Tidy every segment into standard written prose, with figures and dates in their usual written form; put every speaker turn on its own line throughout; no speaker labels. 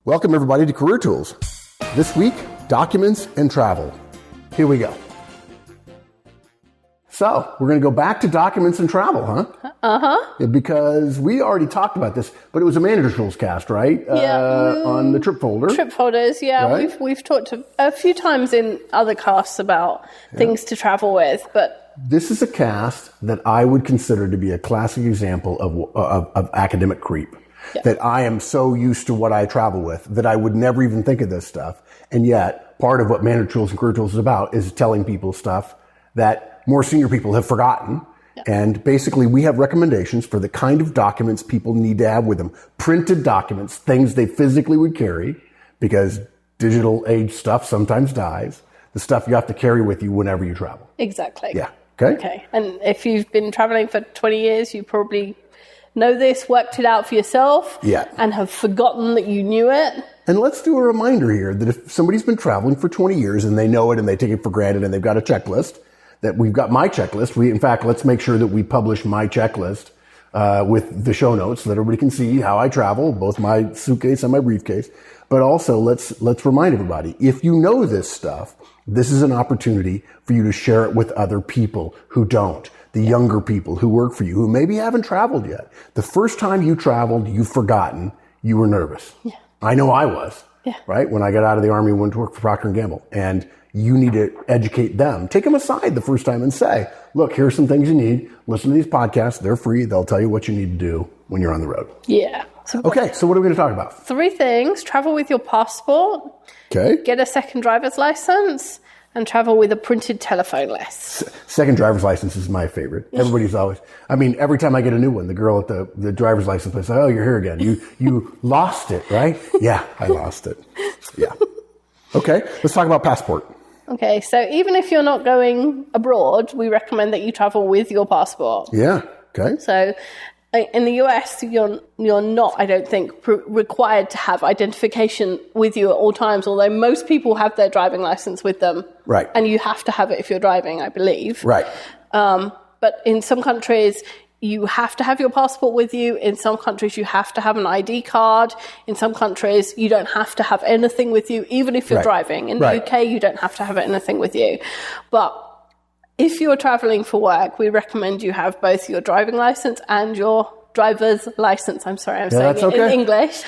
Welcome everybody to Career Tools. This week, documents and travel. Here we go. So, we're going to go back to documents and travel, huh? Uh-huh. Because we already talked about this, but it was a Manager Tools cast, right?
Yeah.
On the trip folder.
Trip folders, yeah. Right? We've talked a few times in other casts about things to travel with, but...
This is a cast that I would consider to be a classic example of academic creep. Yeah. That I am so used to what I travel with that I would never even think of this stuff. And yet, part of what Manager Tools and Career Tools is about is telling people stuff that more senior people have forgotten. Yeah. And basically, we have recommendations for the kind of documents people need to have with them. Printed documents, things they physically would carry, because digital age stuff sometimes dies. The stuff you have to carry with you whenever you travel.
Exactly.
Yeah. Okay.
Okay. And if you've been traveling for 20 years, you probably know this, worked it out for yourself, and have forgotten that you knew it.
And let's do a reminder here that if somebody's been traveling for 20 years and they know it and they take it for granted and they've got a checklist, that we've got my checklist. In fact, let's make sure that we publish my checklist with the show notes so that everybody can see how I travel, both my suitcase and my briefcase. But also, let's remind everybody, if you know this stuff, this is an opportunity for you to share it with other people who don't. The younger people who work for you, who maybe haven't traveled yet. The first time you traveled, you've forgotten, you were nervous. Yeah. I know I was, right? When I got out of the Army and went to work for Procter & Gamble. And you need to educate them. Take them aside the first time and say, look, here's some things you need. Listen to these podcasts. They're free. They'll tell you what you need to do when you're on the road.
Yeah.
Okay, so what are we going to talk about?
3 things. Travel with your passport.
Okay.
Get a second driver's license. And travel with a printed telephone list.
Second driver's license is my favorite. Everybody's always, every time I get a new one, the girl at the driver's license place, oh, you're here again. You lost it, right? Yeah, I lost it. Yeah. Okay, let's talk about passport.
Okay, so even if you're not going abroad, we recommend that you travel with your passport.
Yeah, okay.
So in the US, you're not, I don't think, required to have identification with you at all times, although most people have their driving license with them.
Right.
And you have to have it if you're driving, I believe.
Right.
But in some countries, you have to have your passport with you. In some countries, you have to have an ID card. In some countries, you don't have to have anything with you, even if you're driving. In the UK, you don't have to have anything with you. But if you're traveling for work, we recommend you have both your driving license and your driver's license. I'm sorry, I'm saying it in English.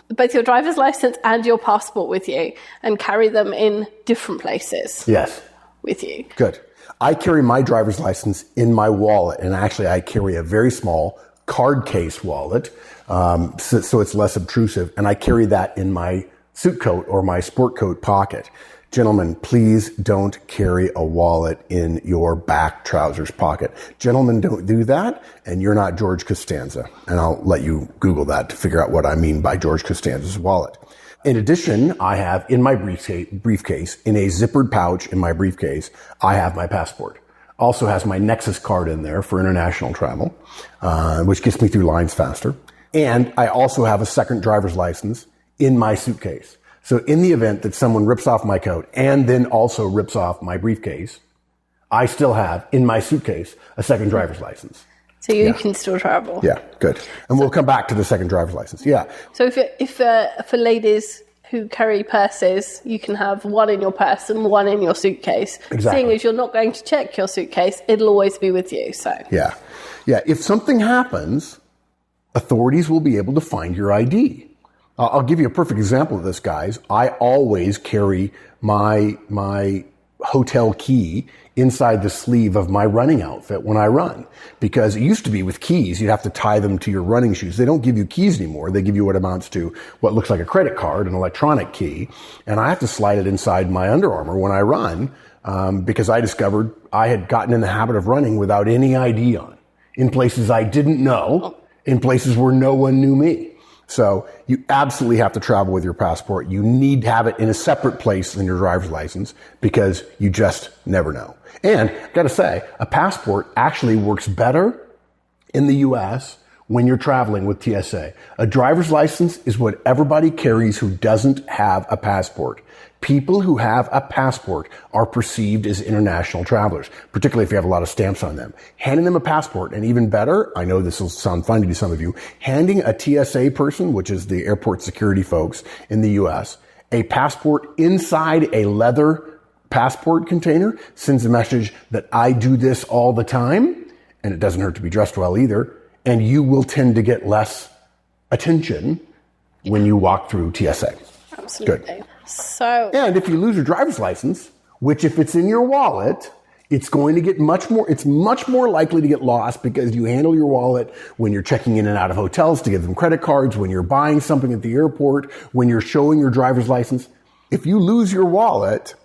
Both your driver's license and your passport with you, and carry them in different places.
Yes.
With you.
Good. I carry my driver's license in my wallet, and actually I carry a very small card case wallet, so it's less obtrusive, and I carry that in my suit coat or my sport coat pocket. Gentlemen, please don't carry a wallet in your back trousers pocket. Gentlemen, don't do that, and you're not George Costanza. And I'll let you Google that to figure out what I mean by George Costanza's wallet. In addition, I have in my briefcase, in a zippered pouch in my briefcase, I have my passport. Also has my Nexus card in there for international travel, which gets me through lines faster. And I also have a second driver's license in my suitcase. So in the event that someone rips off my coat and then also rips off my briefcase, I still have in my suitcase a second driver's license.
So you can still travel.
Yeah, good. And we'll come back to the second driver's license. Yeah.
So if for ladies who carry purses, you can have one in your purse and one in your suitcase.
Exactly.
Seeing as you're not going to check your suitcase, it'll always be with you. So
yeah. If something happens, authorities will be able to find your ID. I'll give you a perfect example of this, guys. I always carry my hotel key inside the sleeve of my running outfit when I run. Because it used to be with keys, you'd have to tie them to your running shoes. They don't give you keys anymore. They give you what amounts to what looks like a credit card, an electronic key. And I have to slide it inside my Under Armour when I run, because I discovered I had gotten in the habit of running without any ID on, in places I didn't know, in places where no one knew me. So you absolutely have to travel with your passport. You need to have it in a separate place than your driver's license because you just never know. And I got to say, a passport actually works better in the U.S. when you're traveling with TSA. A driver's license is what everybody carries who doesn't have a passport. People who have a passport are perceived as international travelers, particularly if you have a lot of stamps on them. Handing them a passport, and even better, I know this will sound funny to some of you, handing a TSA person, which is the airport security folks in the US, a passport inside a leather passport container sends a message that I do this all the time, and it doesn't hurt to be dressed well either, and you will tend to get less attention when you walk through TSA.
Absolutely.
Good.
So,
and if you lose your driver's license, which if it's in your wallet, it's going to get much more likely to get lost because you handle your wallet when you're checking in and out of hotels to give them credit cards, when you're buying something at the airport, when you're showing your driver's license. If you lose your wallet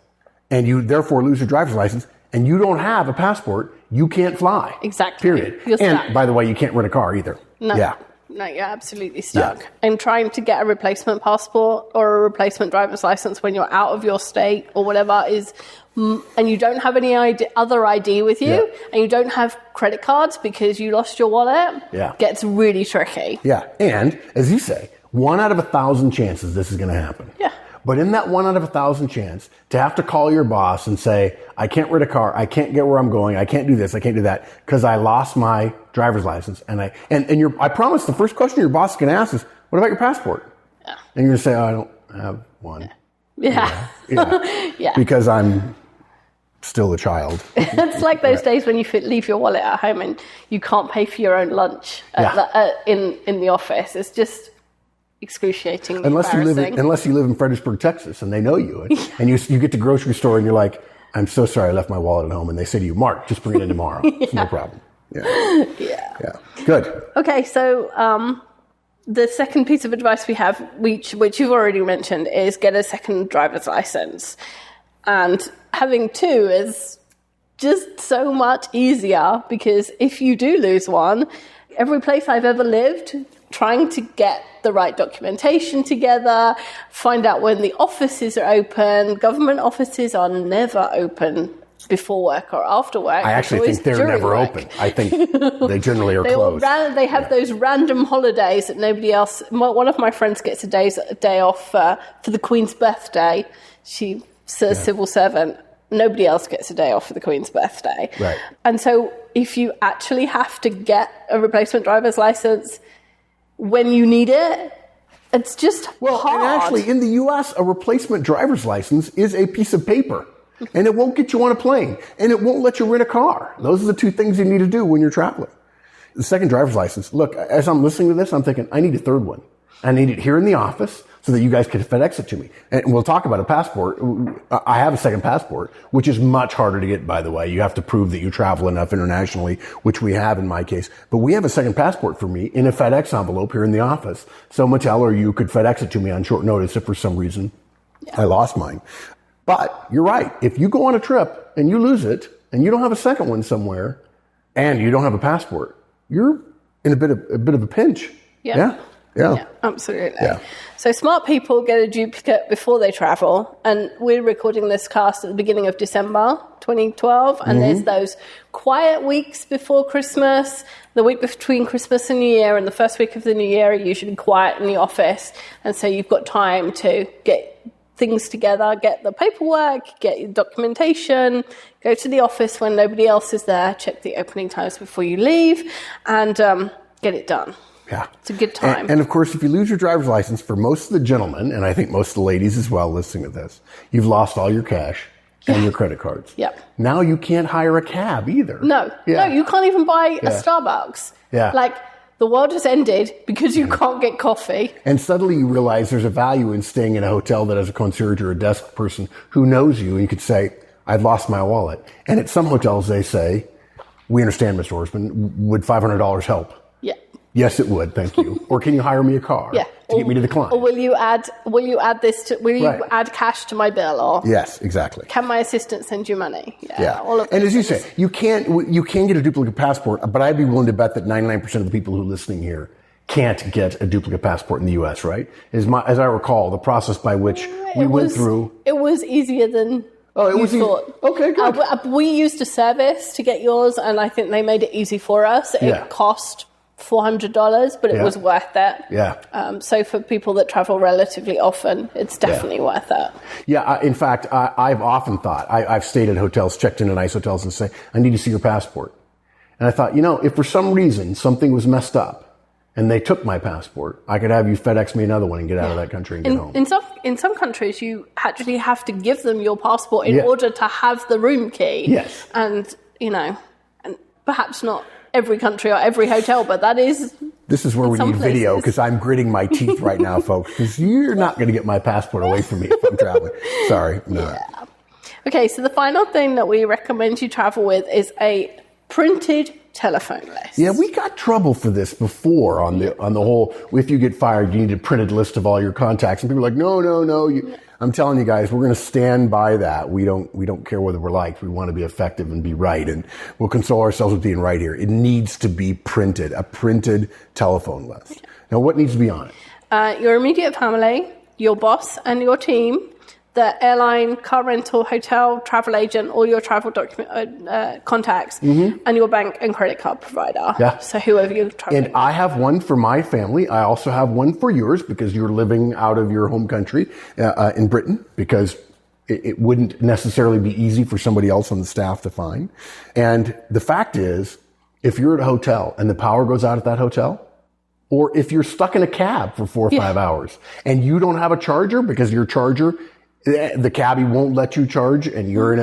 and you therefore lose your driver's license and you don't have a passport, you can't fly.
Exactly.
Period.
You're
and
stuck.
by the way, you can't rent a car either.
No.
Yeah.
No, you're absolutely stuck.
Yeah.
And trying to get a replacement passport or a replacement driver's license when you're out of your state or whatever is, and you don't have any other ID with you, and you don't have credit cards because you lost your wallet, gets really tricky.
Yeah. And as you say, 1 out of 1,000 chances this is going to happen.
Yeah.
But in that 1 out of 1,000 chance to have to call your boss and say, I can't rent a car, I can't get where I'm going, I can't do this, I can't do that, because I lost my driver's license. And I promise the first question your boss is going to ask is, what about your passport?
Yeah.
And you're going to say, oh, I don't have one.
Yeah.
Yeah. Because I'm still a child.
It's like those days when you leave your wallet at home and you can't pay for your own lunch in the office. It's just excruciating.
Unless you live in Fredericksburg, Texas, and they know you, and you get to the grocery store and you're like, I'm so sorry, I left my wallet at home, and they say to you, Mark, just bring it in tomorrow. It's no problem. Yeah. Good.
Okay, so the second piece of advice we have, which you've already mentioned, is get a second driver's license, and having two is just so much easier because if you do lose one, every place I've ever lived, trying to get the right documentation together, find out when the offices are open. Government offices are never open before work or after work.
I actually think they're never open. I think they generally are closed.
They have those random holidays that nobody else... One of my friends gets a day off for the Queen's birthday. She's a civil servant. Nobody else gets a day off for the Queen's birthday.
Right.
And so if you actually have to get a replacement driver's license when you need it, it's just hard.
And actually, in the U.S., a replacement driver's license is a piece of paper. And it won't get you on a plane. And it won't let you rent a car. Those are the two things you need to do when you're traveling. The second driver's license, look, as I'm listening to this, I'm thinking, I need a third one. I need it here in the office so that you guys can FedEx it to me. And we'll talk about a passport. I have a second passport, which is much harder to get, by the way. You have to prove that you travel enough internationally, which we have in my case. But we have a second passport for me in a FedEx envelope here in the office. So Mattel or you could FedEx it to me on short notice if for some reason I lost mine. But you're right. If you go on a trip and you lose it and you don't have a second one somewhere and you don't have a passport, you're in a bit of a pinch. Yeah,
absolutely.
Yeah.
So smart people get a duplicate before they travel. And we're recording this cast at the beginning of December 2012. And there's those quiet weeks before Christmas, the week between Christmas and New Year, and the first week of the New Year are usually quiet in the office. And so you've got time to get things together, get the paperwork, get your documentation, go to the office when nobody else is there, check the opening times before you leave, and get it done.
Yeah.
It's a good time.
And of course, if you lose your driver's license, for most of the gentlemen, and I think most of the ladies as well listening to this, you've lost all your cash and your credit cards.
Yep.
Now you can't hire a cab either.
No, you can't even buy a Starbucks.
Yeah.
Like, the world has ended because you can't get coffee.
And suddenly you realize there's a value in staying in a hotel that has a concierge or a desk person who knows you, and you could say, I've lost my wallet. And at some hotels they say, we understand, Mr. Horstman, would $500 help?
Yeah.
Yes, it would, thank you. Or can you hire me a car to get me to the client?
Or will you add add cash to my bill? Or
yes, exactly.
Can my assistant send you money?
Yeah. And as you say, you can get a duplicate passport, but I'd be willing to bet that 99% of the people who are listening here can't get a duplicate passport in the U.S., right? As I recall, the process by which we went through.
It was easier than you thought.
Okay, good.
We used a service to get yours, and I think they made it easy for us. It cost $400, but it was worth it.
Yeah.
So for people that travel relatively often, it's definitely worth it.
Yeah. In fact, I've often thought, I've stayed at hotels, checked into nice hotels and say, I need to see your passport. And I thought, if for some reason something was messed up and they took my passport, I could have you FedEx me another one and get out of that country and get home.
In some countries, you actually have to give them your passport in order to have the room key.
Yes.
And, and perhaps not every country or every hotel, but that is...
This is where we need video, because I'm gritting my teeth right now, folks, because you're not going to get my passport away from me if I'm traveling. Sorry. No.
Yeah. Okay, so the final thing that we recommend you travel with is a printed telephone list.
Yeah, we got trouble for this before on the whole, if you get fired, you need a printed list of all your contacts. And people are like, no. I'm telling you guys, we're going to stand by that. We don't care whether we're liked. We want to be effective and be right. And we'll console ourselves with being right here. It needs to be printed, a printed telephone list. Now, what needs to be on it?
Your immediate family, your boss and your team, the airline, car rental, hotel, travel agent, all your travel document contacts, and your bank and credit card provider.
Yeah.
So whoever you're traveling
with. And I have one for my family. I also have one for yours, because you're living out of your home country in Britain, because it wouldn't necessarily be easy for somebody else on the staff to find. And the fact is, if you're at a hotel and the power goes out at that hotel, or if you're stuck in a cab for 4 or 5 hours and you don't have a charger because your charger, the cabbie won't let you charge, and you're in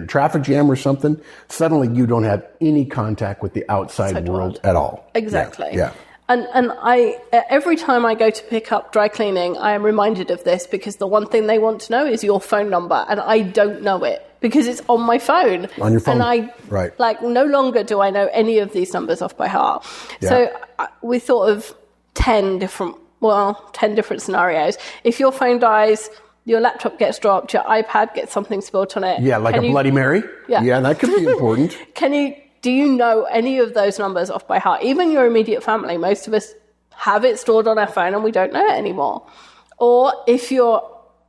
a traffic jam or something, suddenly you don't have any contact with the outside world at all.
Exactly.
Yeah.
And I every time I go to pick up dry cleaning, I am reminded of this, because the one thing they want to know is your phone number, and I don't know it because it's on my phone.
On your phone.
And no longer do I know any of these numbers off by heart. Yeah. So we thought of 10 different scenarios. If your phone dies, your laptop gets dropped, your iPad gets something spilled on it.
Yeah, like a Bloody Mary. Yeah, that could be important.
Do you know any of those numbers off by heart? Even your immediate family, most of us have it stored on our phone and we don't know it anymore. Or if you're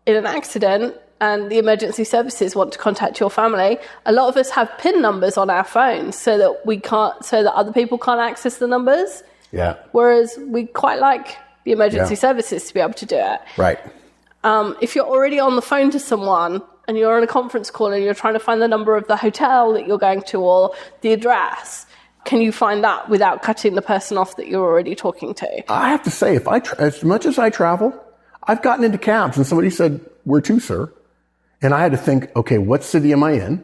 in an accident and the emergency services want to contact your family, a lot of us have PIN numbers on our phones so that other people can't access the numbers.
Yeah.
Whereas we quite like the emergency services to be able to do it.
Right.
If you're already on the phone to someone and you're on a conference call and you're trying to find the number of the hotel that you're going to or the address, can you find that without cutting the person off that you're already talking to?
I have to say, as much as I travel, I've gotten into cabs and somebody said, "Where to, sir?" And I had to think, okay, what city am I in?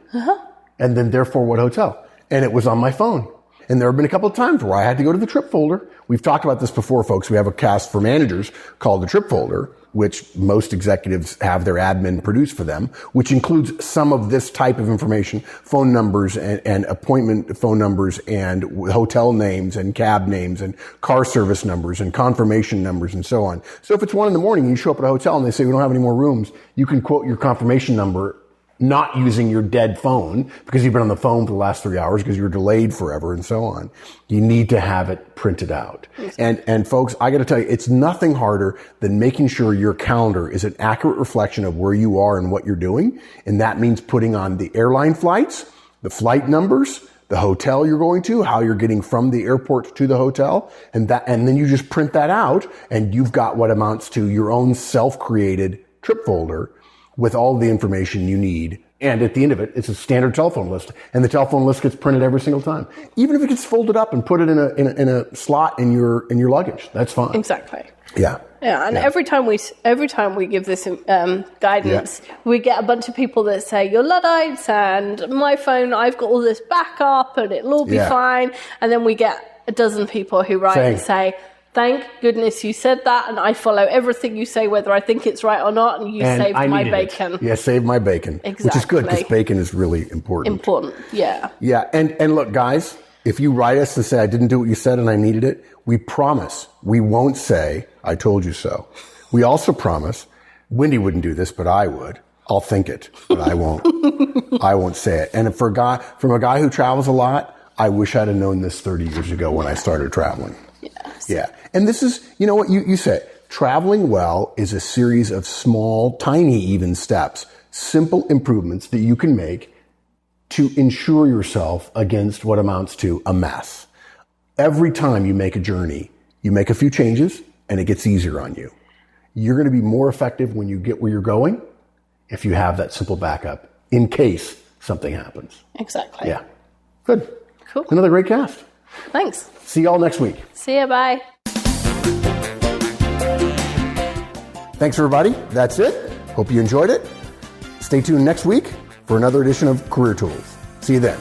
And then therefore what hotel? And it was on my phone. And there have been a couple of times where I had to go to the trip folder. We've talked about this before, folks. We have a cast for managers called the trip folder, which most executives have their admin produce for them, which includes some of this type of information, phone numbers and appointment phone numbers and hotel names and cab names and car service numbers and confirmation numbers and so on. So if it's 1 a.m, you show up at a hotel and they say, "We don't have any more rooms," you can quote your confirmation number, not using your dead phone because you've been on the phone for the last 3 hours because you're delayed forever and so on. You need to have it printed out. And folks, I got to tell you, it's nothing harder than making sure your calendar is an accurate reflection of where you are and what you're doing. And that means putting on the airline flights, the flight numbers, the hotel you're going to, how you're getting from the airport to the hotel, and then you just print that out and you've got what amounts to your own self-created trip folder with all the information you need. And at the end of it, it's a standard telephone list. And the telephone list gets printed every single time. Even if it gets folded up and put it in a slot in your luggage, that's fine.
Exactly.
Yeah.
Yeah, and every time we give this guidance, we get a bunch of people that say, "You're Luddites, and my phone, I've got all this backup, and it'll all be fine." And then we get a dozen people who write and say, "Thank goodness you said that, and I follow everything you say, whether I think it's right or not, and you saved my bacon."
Yeah, saved my bacon.
Exactly.
Which is good, because bacon is really important.
Important, yeah.
Yeah, and look, guys, if you write us and say, "I didn't do what you said and I needed it," we promise we won't say, "I told you so." We also promise, Wendy wouldn't do this, but I would. I'll think it, but I won't. I won't say it. And from a guy who travels a lot, I wish I'd have known this 30 years ago when I started traveling.
Yes.
Yeah. And this is, you know what you said, traveling well is a series of small, tiny even steps, simple improvements that you can make to insure yourself against what amounts to a mess. Every time you make a journey, you make a few changes and it gets easier on you. You're going to be more effective when you get where you're going if you have that simple backup in case something happens.
Exactly.
Yeah. Good.
Cool.
Another great cast.
Thanks.
See y'all next week.
See ya. Bye.
Thanks, everybody. That's it. Hope you enjoyed it. Stay tuned next week for another edition of Career Tools. See you then.